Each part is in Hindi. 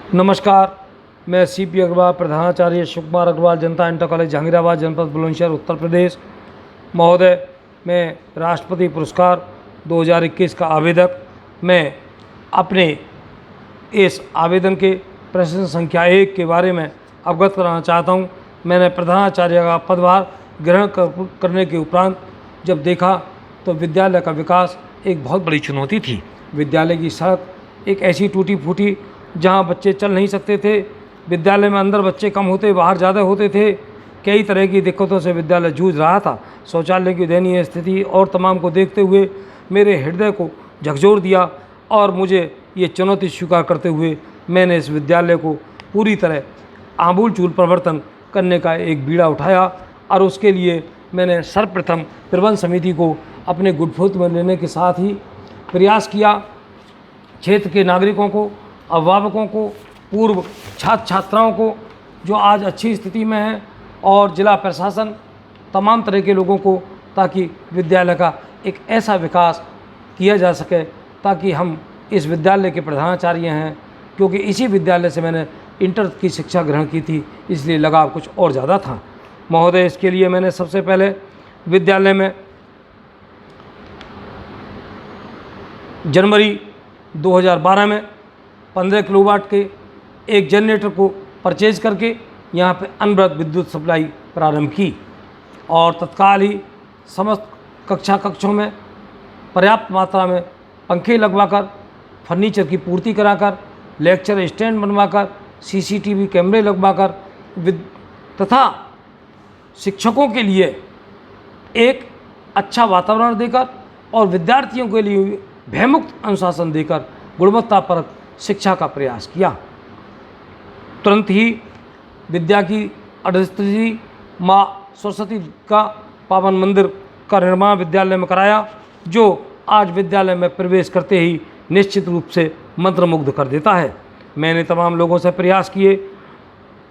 नमस्कार, मैं सीपी अग्रवाल, प्रधानाचार्य शिव कुमार अग्रवाल, जनता इंटर कॉलेज जहांगीराबाद, जनपद बुलंदशहर, उत्तर प्रदेश। महोदय, मैं राष्ट्रपति पुरस्कार 2021 का आवेदक। मैं अपने इस आवेदन के प्रश्न संख्या 1 के बारे में अवगत कराना चाहता हूँ। मैंने प्रधानाचार्य का पदभार ग्रहण करने के उपरांत जब देखा तो विद्यालय का विकास एक बहुत बड़ी चुनौती थी। विद्यालय की सड़क एक ऐसी टूटी फूटी जहाँ बच्चे चल नहीं सकते थे। विद्यालय में अंदर बच्चे कम होते, बाहर ज़्यादा होते थे। कई तरह की दिक्कतों से विद्यालय जूझ रहा था। शौचालय की दयनीय स्थिति और तमाम को देखते हुए मेरे हृदय को झकझोर दिया और मुझे ये चुनौती स्वीकार करते हुए मैंने इस विद्यालय को पूरी तरह आमूल चूल परिवर्तन करने का एक बीड़ा उठाया और उसके लिए मैंने सर्वप्रथम प्रबंध समिति को अपने गुटफुट में लेने के साथ ही प्रयास किया। क्षेत्र के नागरिकों को, अभिभावकों को, पूर्व छात्र छात्राओं को जो आज अच्छी स्थिति में हैं और जिला प्रशासन, तमाम तरह के लोगों को, ताकि विद्यालय का एक ऐसा विकास किया जा सके ताकि हम इस विद्यालय के प्रधानाचार्य हैं, क्योंकि इसी विद्यालय से मैंने इंटर की शिक्षा ग्रहण की थी, इसलिए लगाव कुछ और ज़्यादा था। महोदय, इसके लिए मैंने सबसे पहले विद्यालय में जनवरी 2012 में 15 किलोवाट के एक जनरेटर को परचेज करके यहाँ पे अनवरत विद्युत सप्लाई प्रारंभ की और तत्काल ही समस्त कक्षों में पर्याप्त मात्रा में पंखे लगवाकर, फर्नीचर की पूर्ति कराकर, लेक्चर स्टैंड बनवाकर, सीसीटीवी कैमरे लगवाकर तथा शिक्षकों के लिए एक अच्छा वातावरण देकर और विद्यार्थियों के लिए भयमुक्त अनुशासन देकर गुणवत्तापरक शिक्षा का प्रयास किया। तुरंत ही विद्या की अधिष्ठात्री माँ सरस्वती का पावन मंदिर का निर्माण विद्यालय में कराया, जो आज विद्यालय में प्रवेश करते ही निश्चित रूप से मंत्रमुग्ध कर देता है। मैंने तमाम लोगों से प्रयास किए।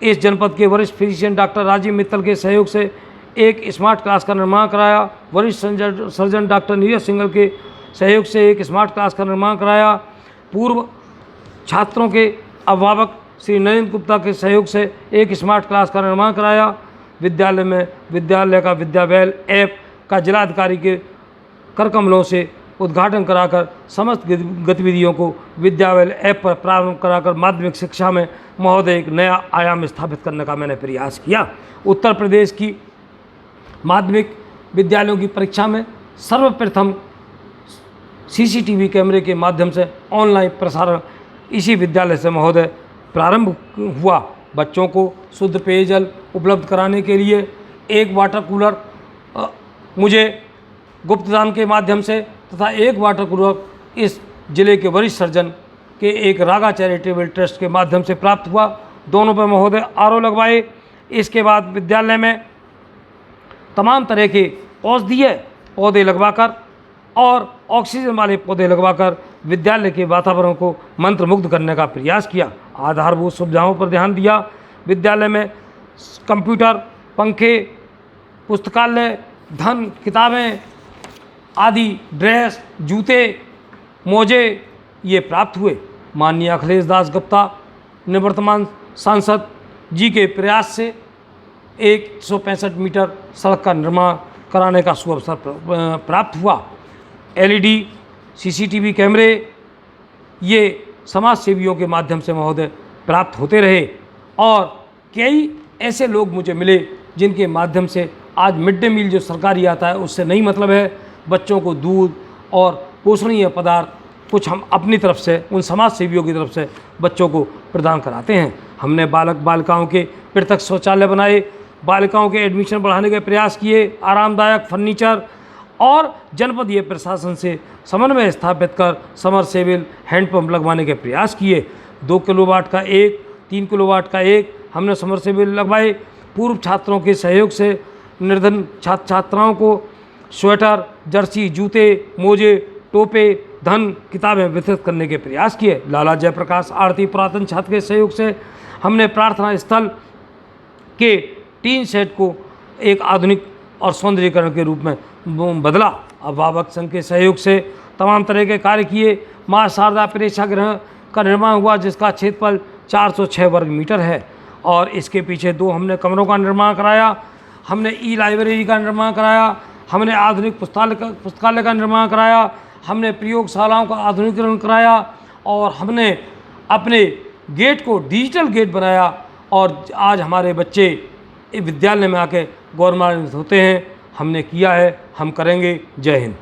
इस जनपद के वरिष्ठ फिजिशियन डॉक्टर राजीव मित्तल के सहयोग से एक स्मार्ट क्लास का निर्माण कराया। वरिष्ठ सर्जन डॉक्टर नीरज सिंघल के सहयोग से एक स्मार्ट क्लास का निर्माण कराया। पूर्व छात्रों के अभिभावक श्री नरेंद्र गुप्ता के सहयोग से एक स्मार्ट क्लास का निर्माण कराया। विद्यालय में विद्यालय का विद्यावैल ऐप का जिलाधिकारी के करकमलों से उद्घाटन कराकर समस्त गतिविधियों को विद्यावैल ऐप पर प्रारंभ कराकर माध्यमिक शिक्षा में महोदय एक नया आयाम स्थापित करने का मैंने प्रयास किया। उत्तर प्रदेश की माध्यमिक विद्यालयों की परीक्षा में सर्वप्रथम सीसीटीवी कैमरे के माध्यम से ऑनलाइन प्रसारण इसी विद्यालय से महोदय प्रारंभ हुआ। बच्चों को शुद्ध पेयजल उपलब्ध कराने के लिए एक वाटर कूलर मुझे गुप्तदान के माध्यम से तथा एक वाटर कूलर इस जिले के वरिष्ठ सर्जन के एक रागा चैरिटेबल ट्रस्ट के माध्यम से प्राप्त हुआ। दोनों पर महोदय आरओ लगवाए। इसके बाद विद्यालय में तमाम तरह के औषधीय पौधे लगवाकर और ऑक्सीजन वाले पौधे लगवाकर विद्यालय के वातावरण को मंत्रमुग्ध करने का प्रयास किया। आधारभूत सुविधाओं पर ध्यान दिया। विद्यालय में कंप्यूटर, पंखे, पुस्तकालय, धन, किताबें आदि, ड्रेस, जूते, मोजे ये प्राप्त हुए। माननीय अखिलेश दास गुप्ता निवर्तमान सांसद जी के प्रयास से 165 मीटर सड़क का निर्माण कराने का सुअवसर प्राप्त हुआ। एलईडी सीसीटीवी कैमरे ये समाज सेवियों के माध्यम से महोदय प्राप्त होते रहे और कई ऐसे लोग मुझे मिले जिनके माध्यम से आज मिड डे मील जो सरकारी आता है उससे नहीं मतलब है। बच्चों को दूध और पोषणीय पदार्थ कुछ हम अपनी तरफ से, उन समाज सेवियों की तरफ से बच्चों को प्रदान कराते हैं। हमने बालक बालिकाओं के पृथक शौचालय बनाए, बालिकाओं के एडमिशन बढ़ाने के प्रयास किए, आरामदायक फर्नीचर और जनपदीय प्रशासन से समन्वय स्थापित कर समरसेबल हैंडपंप लगवाने के प्रयास किए। 2 किलोवाट का एक, 3 किलोवाट का एक हमने समरसेबल लगवाए। पूर्व छात्रों के सहयोग से निर्धन छात्र छात्राओं को स्वेटर, जर्सी, जूते, मोजे, टोपे, धन, किताबें वितरित करने के प्रयास किए। लाला जयप्रकाश आरती पुरातन छात्र के सहयोग से हमने प्रार्थना स्थल के टीन सेट को एक आधुनिक और सौंदर्यीकरण के रूप में बदला। अभिभावक संघ के सहयोग से तमाम तरह के कार्य किए। माँ शारदा प्रेक्षागृह का निर्माण हुआ, जिसका क्षेत्रफल 406 वर्ग मीटर है और इसके पीछे 2 हमने कमरों का निर्माण कराया, हमने ई लाइब्रेरी का निर्माण कराया, हमने आधुनिक पुस्तकालय का निर्माण कराया, हमने प्रयोगशालाओं का आधुनिकीकरण कराया और हमने अपने गेट को डिजिटल गेट बनाया और आज हमारे बच्चे विद्यालय में आके गौरवान्वित होते हैं। हमने किया है, हम करेंगे। जय हिंद।